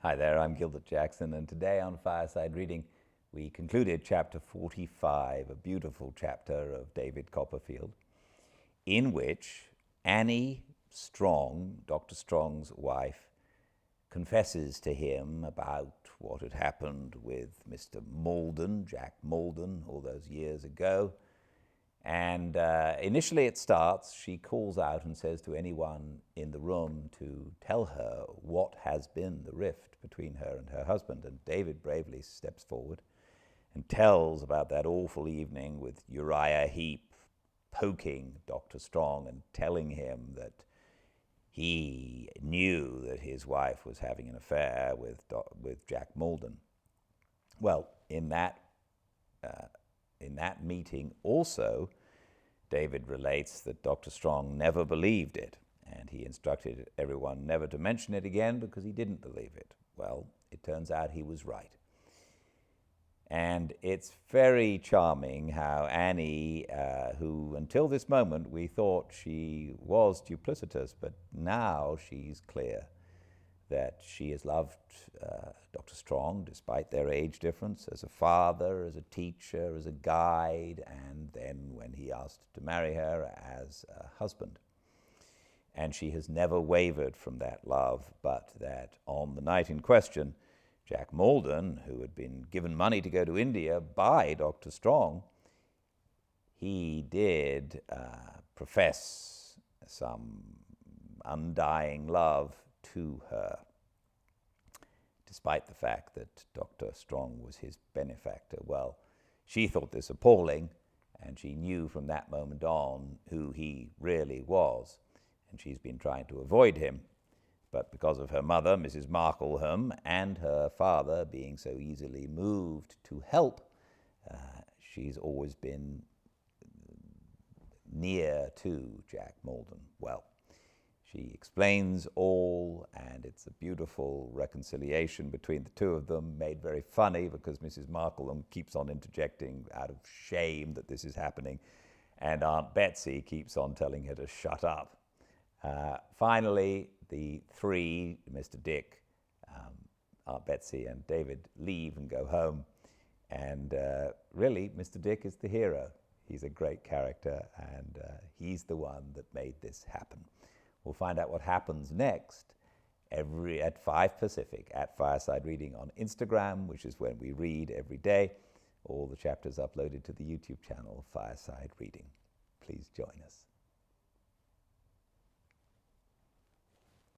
Hi there, I'm Gildart Jackson, and today on Fireside Reading, we concluded chapter 45, a beautiful chapter of David Copperfield, in which Annie Strong, Dr. Strong's wife, confesses to him about what had happened with Mr. Malden, Jack Malden, all those years ago. And initially it starts, she calls out and says to anyone in the room to tell her what has been the rift between her and her husband. And David bravely steps forward and tells about that awful evening with Uriah Heep poking Dr. Strong and telling him that he knew that his wife was having an affair with Jack Malden. Well, in that meeting also, David relates that Dr. Strong never believed it, and he instructed everyone never to mention it again because he didn't believe it. Well, it turns out he was right. And it's very charming how Annie, who until this moment we thought she was duplicitous, but now she's clear that she has loved Dr. Strong, despite their age difference, as a father, as a teacher, as a guide, and then when he asked to marry her, as a husband. And she has never wavered from that love, but that on the night in question, Jack Malden, who had been given money to go to India by Dr. Strong, he did profess some undying love to her, despite the fact that Dr. Strong was his benefactor. Well, she thought this appalling, and she knew from that moment on who he really was, and she's been trying to avoid him. But because of her mother, Mrs. Markleham, and her father being so easily moved to help, she's always been near to Jack Malden. Well, she explains all, and it's a beautiful reconciliation between the two of them, made very funny because Mrs. Markleham keeps on interjecting out of shame that this is happening, and Aunt Betsy keeps on telling her to shut up. Finally, the three, Mr. Dick, Aunt Betsy, and David, leave and go home. And really, Mr. Dick is the hero. He's a great character, and he's the one that made this happen. We'll find out what happens next at 5 Pacific at Fireside Reading on Instagram, which is when we read every day. All the chapters uploaded to the YouTube channel, Fireside Reading. Please join us.